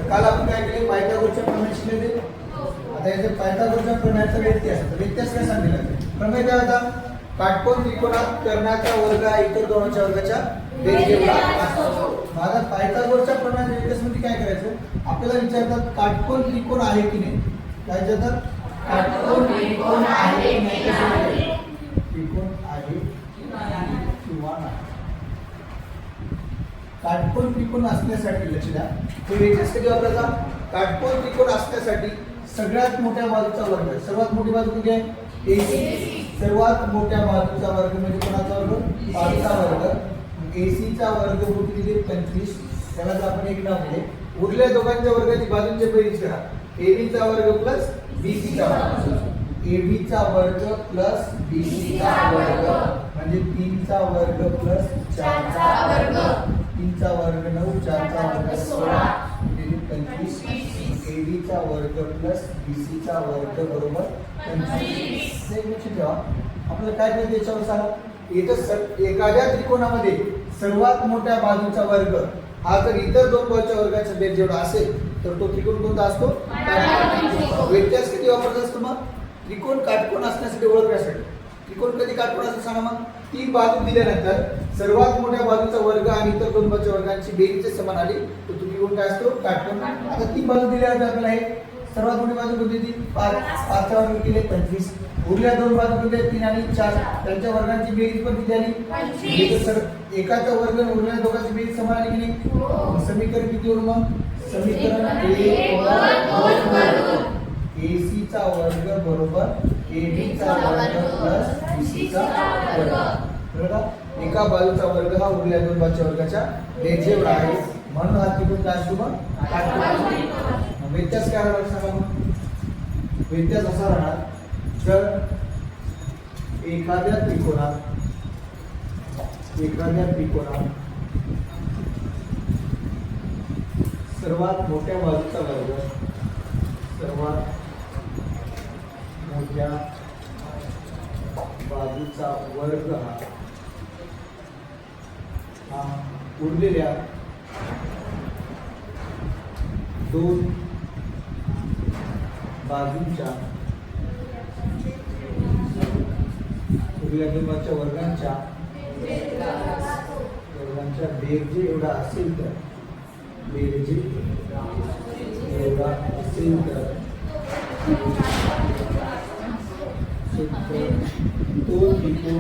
काल आपण काय केले पायथागोरसचे प्रमेय शिकले. आता याचे पायथागोरसच्या प्रमेयाचा व्यत्यास काय सांगितलं. प्रमेय काय होता. काटकोन त्रिकोणात कर्णाचा वर्ग हा इतर दोनच्या वर्गाच्या बेरजेएवढा असतो. आता पायथागोरसच्या प्रमेयाच्या व्यत्यास मध्ये काय करायचं. आपल्याला विचारतात काटकोन त्रिकोण आहे की नाही. काय विचारतात. काटकोन त्रिकोण आहे की नाही. त्रिकोण आहे किंवा नाही. काटकोन त्रिकोण असण्यासाठी लक्ष द्या. हे व्यत्यास कधी वापरायचा. काटकोन त्रिकोण असण्यासाठी सगळ्यात मोठ्या बाजूचा वर्ग. सर्वात मोठी बाजू कुठे आहे. AC. सर्वात मोठ्या बाजूचा वर्ग म्हणजे कोणाचा वर्ग. बाजूचा वर्ग. AC चा वर्ग किती दिले 25. त्याला आपण एक नाव दिले. उरल्या दोघांच्या वर्गाची बाजूंची बेरीज करा. AB चा वर्ग प्लस BC चा वर्ग. AB चा वर्ग प्लस BC चा वर्ग म्हणजे 3 चा वर्ग प्लस 4 चा वर्ग. 3 चा वर्ग 9, 4 चा वर्ग 16 म्हणजे 25. AB चा वर्ग प्लस BC चा वर्ग बरोबर 25. हे लक्षात ठेवा. आपल्याला काय करायचं याच्यावर सांगा. इथं एखाद्या त्रिकोणामध्ये सर्वात मोठ्या बाजूचा वर्ग हा जर इतर दोन बाजूच्या वर्गाचा बेरीज जेवढा असेल तर तो त्रिकोण कोणता असतो. व्यत्यास किती वापरत असतो. मग त्रिकोण काटकोन असण्यासाठी ओळखण्यासाठी. त्रिकोण कधी काटकोन असं सांगा. मग 3 बाजू दिल्यानंतर सर्वात मोठ्या बाजूचा वर्ग आणि इतर दोन बाजूच्या वर्गांची बेरीज समान आली तर तो त्रिकोण काय असतो. काटकोन. आता 3 बाजू दिल्यानंतर आपल्याला हे सर्वात मोठी बाजू कोणती होती 5. 5 चा वर्ग केले 25. उरल्या दोन बाजू कोणत्या 3 आणि 4. त्यांच्या वर्गांची बेरीज पण किती आली 25. एकाचा वर्ग उरल्या दोघांची बेरीज समान आली की नाही. समीकरण किती होईल मग. समीकरण AC चा वर्ग बरोबर AB चा वर्ग प्लस BC चा वर्ग. बरोबर. एका बाजूचा वर्ग हा उरल्या दोन बाजूच्या वर्गाच्या बेरीज एवढा आहे. म्हणून हा त्रिकोण काय असतो. मग काटकोन. व्यत्यास काय राहणार सांगा. मग व्यत्यास असा राहणार. जर एखाद्या त्रिकोणात सर्वात मोठ्या बाजूचा वर्ग हा उरलेल्या दोन बाजूच्या वर्गांच्या बेरजे एवढा असेल तर तो त्रिकोण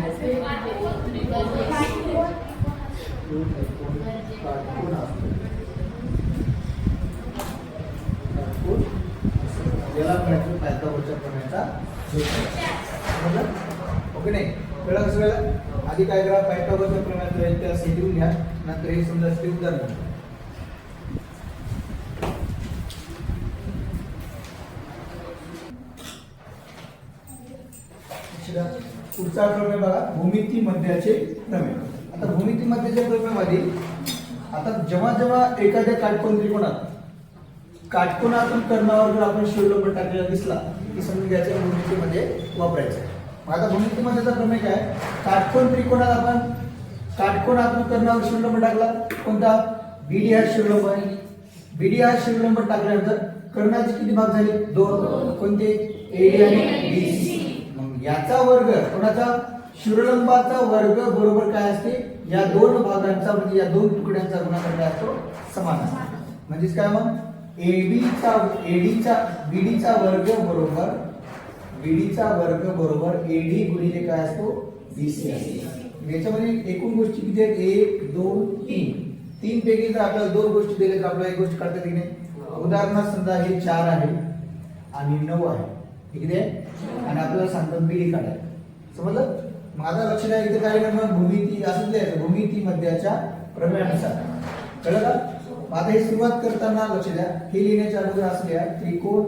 काटकोन असतो. याला म्हणायचं पायथागोरसच्या प्रमेयाचा ओके नाही. कळलं कसं कळलं. आधी काय करा पायथागोरसच्या प्रमेयाचा व्यत्यास लिहून घ्या. नंतर हे समजा उदाहरण. पुढचा प्रमेय बघा भूमिती मध्याचे प्रमेय. आता भूमिती मध्याच्या प्रमेयामध्ये आता जेव्हा जेव्हा एखाद्या काटकोन काटकोनातून कर्णावर जर आपण शिरोलंब टाकलेला दिसला की समजून घ्यायचं भूमितीमध्ये वापरायचं. आता भूमितीमध्येचा प्रमेय काय. काटकोन त्रिकोणात आपण काटकोनातून कर्णावर शिरोलंब टाकला. कोणता BD हा शिरोलंब आहे. BD हा शिरोलंब टाकल्यानंतर कर्णाचे किती भाग झाले 2. कोणते AD आणि BC. याचा वर्ग कोणाचा शिरोलंबाचा वर्ग बरोबर काय असते या दोन भागांचा म्हणजे या दोन तुकड्यांचा गुणाकार काय असतो समान असतो. म्हणजेच काय मग BD चा वर्ग बरोबर AD गुणिले काय असतो BC असतो. याच्यामध्ये एकूण गोष्टी किती आहेत 1 2 3. 3 पैकी जर आपल्याला 2 गोष्टी दिल्या तर आपल्याला एक गोष्ट काढता येते की नाही. उदाहरणार्थ समजा हे 4 आहे आणि 9 आहे. ठीक आहे. आणि आपल्याला सांगतात BD काढायला. समजलं. मग आता लक्ष द्या इथे काय करणार भूमिती असंच लिहायचं भूमिती मध्याच्या प्रमेयानुसार. कळलं का. आता हे सुरुवात करताना लक्ष द्या हे लिहिण्याच्या अगोदर असं लिहा त्रिकोण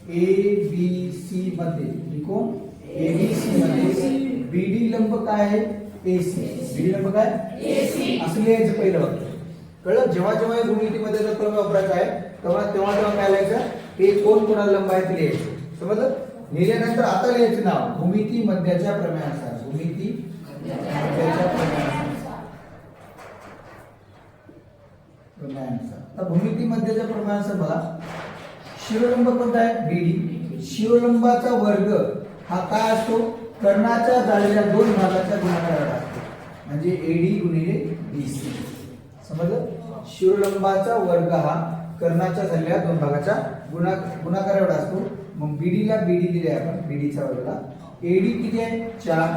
ABC मध्ये BD लंब काय आहे AC. BD लंब काय AC असं लिहायचं पहिलं वाक्य. कळलं. जेव्हा जेव्हा भूमितीमध्ये प्रमेय वापरायचा आहे तेव्हा काय लिहायचं हे कोण कोणाला लंब आहे ते लिहायचं. समजलं. लिहिल्यानंतर आता लिहायचं नाव भूमिती मध्याच्या प्रमेयानुसार. भूमिती मध्याच्या प्रमेयानुसार प्रमेयानुसार. आता भूमितीमध्येच्या प्रमेयानुसार बघा, शिरोलंब कोणता आहे? बीडी. शिरोलंबाचा वर्ग हा काय असतो? कर्णाच्या झालेल्या दोन भागाच्या गुणाकाराला असतो, म्हणजे एडी गुणिले बीसी. समजलं? शिरोलंबाचा वर्ग हा कर्णाच्या झालेल्या दोन भागाच्या गुणाकाराला असतो. मग बीडीला बीडी दिले आपण, बीडीचा वर्गला. एडी किती आहे? 4.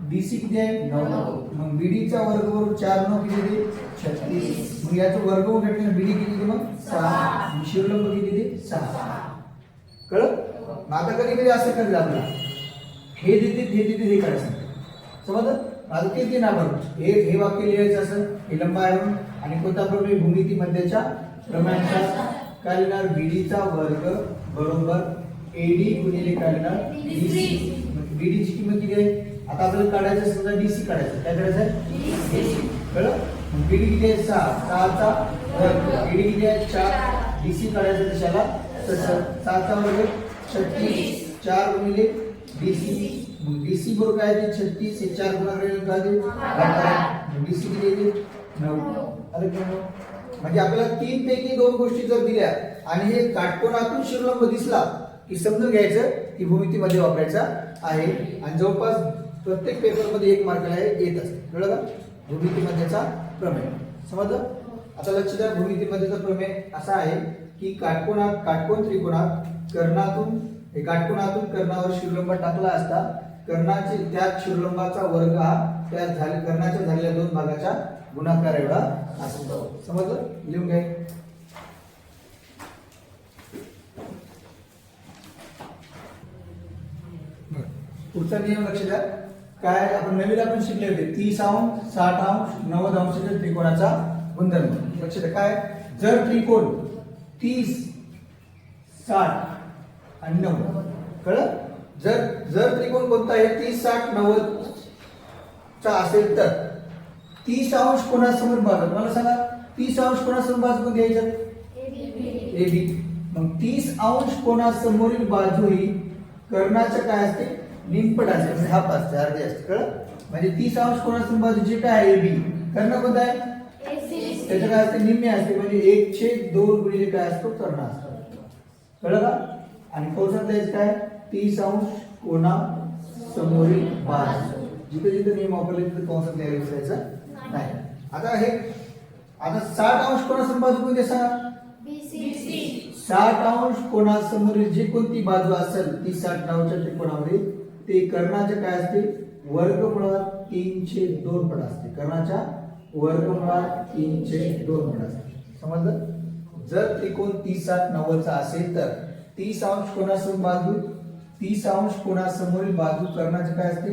बीसी किती आहे? 9. मग बीडीचा वर्ग वरून 4 9 किती येते? 36. मग याचं वर्ग होऊन भेटले ना, बीडी किती येते मग? 6. शिरोलंब किती येते? 6. कळलं? मग आता कधी कधी असं करेल आपल्याला, हे देते हे काढायचं. समजलं? आता किती ना बघ, हे वाक्य लिहायचं असं, हे लंब आहे म्हणून. आणि कोणता प्रमेय? भूमिती मध्याच्या प्रमेयानुसार काय लिहिणार? बीडीचा वर्ग बरोबर एडी गुणिले काय लिहिणार? बीसी. बीडीची किंमत किती आहे? आता आपल्याला काढायचं असेल तर डीसी काढायचं. काय करायचं आहे? डीसी. कळलं? मग बीडी किती आहे? 6. 6चा वर्ग. बीडी किती आहे? 4. डीसी काढायचं कशाला? तसं 6चा वर्ग 36. 4 गुणिले डीसी. मग डीसी बरोबर काय आहे? 36. हे 4 गुणाकार काय आहे? डीसी किती येते? 9. अरे म्हणजे आपल्याला 3 पैकी 2 गोष्टी जर दिल्या आणि हे काटकोनातून शिरोलंब दिसला की समजून घ्यायचं की भूमितीमध्ये वापरायचा आहे. आणि जवळपास प्रत्येक पेपरमध्ये 1 मार्काला येत असते. कळलं का? भूमितीमध्येचा प्रमेय. समजलं? आता लक्ष द्या, भूमितीमध्येचा प्रमेय असा आहे की काटकोन त्रिकोणात काटकोनातून कर्णावर शिरोलंब टाकला असता कर्णाचे त्या शिरोलंबाचा वर्ग हा त्या कर्णाच्या झालेल्या दोन भागाच्या गुणाकार एवढा असतो. समजलं? लिहून घ्या. पुढचा नियम लक्ष द्या. काय आपण नवीन शिकले होते? 30 अंश 60 अंश 90 अंशाच्या त्रिकोणाचा गुणधर्म. लक्ष द्या, काय जर त्रिकोण 30 60 आणि 90, कळलं? जर त्रिकोण कोणता आहे? 30 60 90 चा असेल तर 30 अंश कोणासमोर बाजू? मला सांगा, 30 अंश कोणासमोर बाजू कोण द्यायचं? एबी. मग 30 अंश कोणासमोरील बाजू ही कर्णाच्या काय असते? निमपट असते, म्हणजे हाफ असते, अर्धी असते. कळलं? म्हणजे 30 अंश कोणासमोर बाजू जे काय आहे? एबी. कर्ण कोणता आहे? त्याचं काय असते? निम्मे असते, म्हणजे 1/2 गुणिले काय असतो? कर्ण असतो. कळलं का? आणि कौशात द्यायचं काय? 30 अंश कोणा समोरील बाजू. जिथे जिथे नियम वापरले तिथे कंसात द्यायला विसरायचं नाही. आता 60 अंश कोणासमोर बाजू कोणती सांगा? 60 अंश कोणासमोरील जी कोणती बाजू असेल ती 60 नावच्या त्रिकोणावरील ते कर्णाच्या काय असते? वर्गमुळात 3/2 पट असते. कर्णाच्या वर्गमुळात 3/2 पट असते. समजलं? जर त्रिकोण 30 60 90 चा असेल तर 30 अंश कोणासमोर बाजू 30 अंश कोणासमोरील बाजू कर्णाच्या काय असते?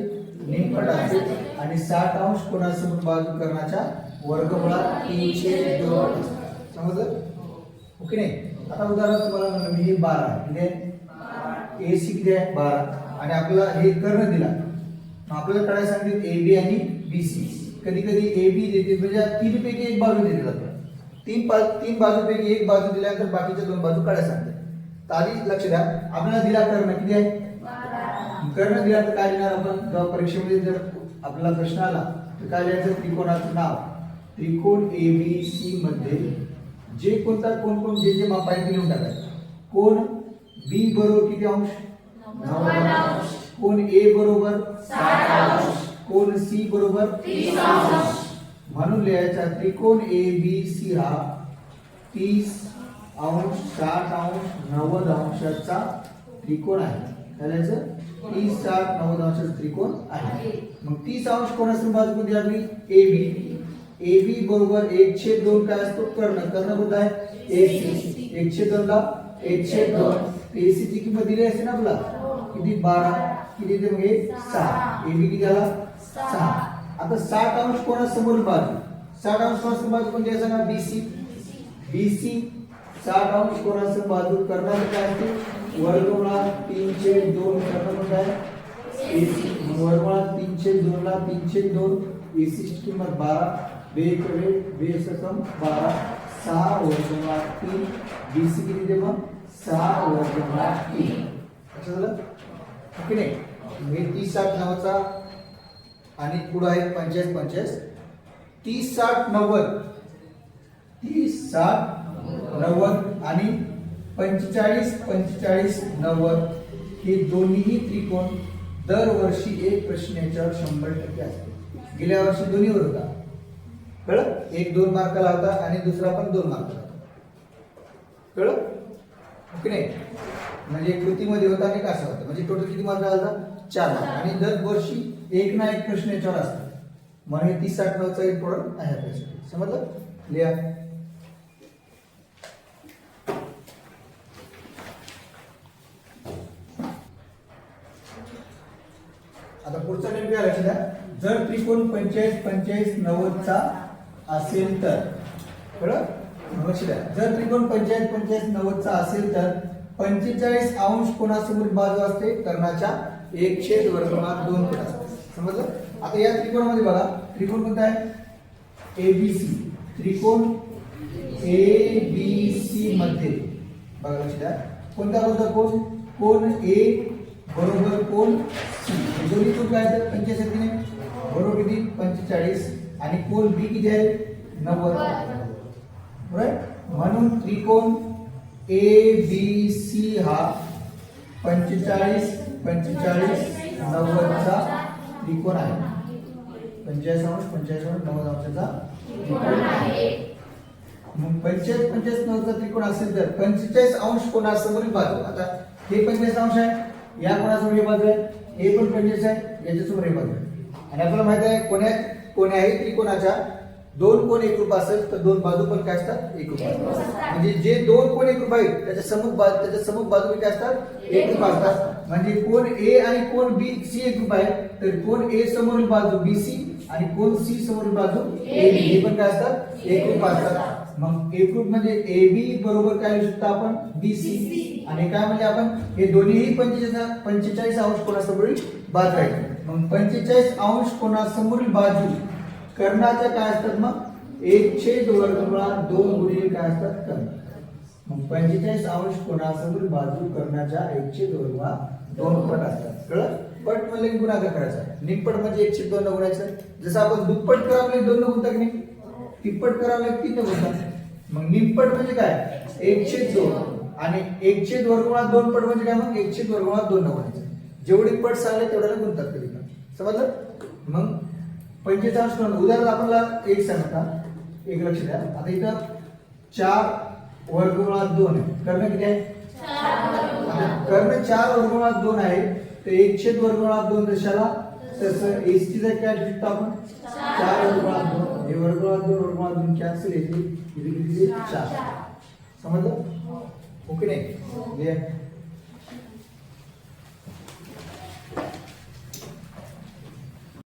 निमपट असते. आणि 60 अंश कोणासमोर बाजू कर्णाच्या वर्गमुळात 3/2 असते. समजलं? ओके नाही? आता उदाहरण तुम्हाला म्हणलं मी, हे 12 किती आहे? एसी किती आहे? 12. आणि आपल्याला हे कर्ण दिला, आपल्याला काढायला सांगितलं एबी आणि बीसी. कधी कधी एबी देते म्हणजे 3 पैकी 1 बाजू देते आपल्याला. 3 बाजूपैकी 1 बाजू दिल्यानंतर बाकीच्या 2 बाजू काढायला सांगते. तर आधी लक्ष द्या, आपल्याला दिला कर्ण किती आहे? 12. कर्ण दिला तर काय लिहिणार आपण? जेव्हा परीक्षेमध्ये जर आपल्याला प्रश्न आला तर काय लिहायचं? त्रिकोणाचं नाव. त्रिकोण एबीसी मध्ये जे कोणता कोण जे माप आहे ते लिहून टाकायचं. कोण बी बरोबर किती अंश? 90 अंश. कोण ए बरोबर 60 अंश. कोण सी बरोबर 30 अंश. म्हणून लिहायचा त्रिकोण एबीसी हा 30 अंश 60 अंश 90 अंशाचा त्रिकोण आहे. काय लिहायचं? 30 60 90 अंशाचा त्रिकोण आहे. मग 30 अंश कोणासमोर बाजू कोणती लागली? एबी. एबी बरोबर 1/2 काय असतो? कर्ण. कर्ण कोणता आहे? एसी. 1/2 ला 1/2. एसी ची किंमत दिली असते ना आपला किती? 12. किती येते मग? 6. एबी किती आला? 6. आता 60 अंश कोणासमोर बाजू? 60 अंश कोणासमोर बाजू कोणती आहे सांगा? बीसी. बीसी 60 अंश कोणासमोर बाजू कर्णाचं काय असते? वर्गमुळात 3/2. कर्ण कोणता आहे? एसी. वर्गमुळात 3/2 ला 3/2. एसी ची किंमत 12. 2 सकम 12. 6 वर्गमुळात 3. बीसी किती दे मग? 6 वर्गमुळात 3. लक्षात आलं? ओके नाही? हे 30 60 90 आणि पुढे आहे 45 45. 30 60 90 30 60 90 आणि 45 45 90 हे दोन्ही त्रिकोण दरवर्षी एक प्रश्न याच्यावर 100% असते. गेल्या वर्षी दोन्हीवर होता, कळलं? एक 2 मार्काला होता आणि दुसरा पण 2 मार्काला होता, कळलं? ओके नाही? म्हणजे कृतीमध्ये होता आणि कसा होता, म्हणजे टोटल किती मार्क आला? 4 मार्क. आणि दरवर्षी एक ना एक प्रश्न याच्यावर असतो. म्हणजे 30 60 90 एक प्रॉब्लेम आहे आपल्यासाठी. समजलं? लिहा. आता पुढचा नेमका काय लक्षात द्या. जर त्रिकोण 45 45 90 चा असेल तर, कळलं? लक्ष द्या. जर त्रिकोण 45 45 90 चा असेल तर 45 अंश कोणासमोर बाजू असते? कर्णाच्या 1/2 पट असते. समजलं? आता या त्रिकोणामध्ये बघा, त्रिकोण कोणता आहे? ABC. त्रिकोण ABC मध्ये बघा, लक्ष द्या, कोणता कोण? कोण A बरोबर कोण C. दोन्ही कोण काय आहेत? 45 बरोबर किती? 45. आणि कोण B किती आहे? 90. राईट? म्हणून त्रिकोण ABC हा 45 45 90 चा त्रिकोण आहे. 45 अंश 45 अंश 90 अंशाचा त्रिकोण आहे. मग 45 45 90 चा त्रिकोण असेल तर 45 अंश कोणासमोरील बाजू. आता हे 45 अंश आहे, या कोणासमोर ही बाजू आहे, हे पण 45 आहे, याच्यासमोर ही बाजू आहे. आणि आपल्याला माहित आहे कोण्याही त्रिकोणाच्या 2 कोण एकरूप असेल तर 2 बाजू पण काय असतात? एकरूप असतात. म्हणजे जे 2 कोण एकरूप आहेत त्याच्या समूह बाजू काय असतात? एकरूप असतात. म्हणजे कोण A आणि कोण B C एकरूप आहे, तर कोण A समोरील बाजू BC आणि कोण C समोरील बाजू AB हे पण काय असतात? एकरूप असतात. मग एकरूप म्हणजे AB बरोबर काय लिहू शकतो आपण? BC. आणि काय म्हणजे आपण हे दोन्हीही 45 अंश कोणासमोरील बाजू आहेत. मग 45 अंश कोणासमोरील बाजू कर्णाच्या काय असतात? मग 1/2 गुणिले काय असतात? कर्ण. मग 45 अंश कोणासमोरील बाजू कर्णाच्या 1/2 पट असतात. कळलं? पट म्हणजे गुणाकार करायचा, निपट म्हणजे 1/2 न गुणायचं. जसं आपण दुप्पट करावं 2 न गुणता की नाही, तिप्पट करावं 3 न गुणता. मग निपट म्हणजे काय? 1/2 आणि 1/2 पट म्हणजे काय? मग 1/2 न गुणायचं. जेवढी पट सांगले तेवढ्याला गुणतात कधी पण. समजलं? मग 45 अंश करून उदाहरण आपल्याला एक सांगता, एक लक्ष द्या. आता इथं 4/2 आहे, कर्ण किती आहे? 4. कर्ण 4/2 आहे, तर 1/2 दशाला तसं AC चा काय लिहितो आपण? 4/2. हे √2 कॅन्सल येते, इथे किती? 4. समजलं? ओके नाही?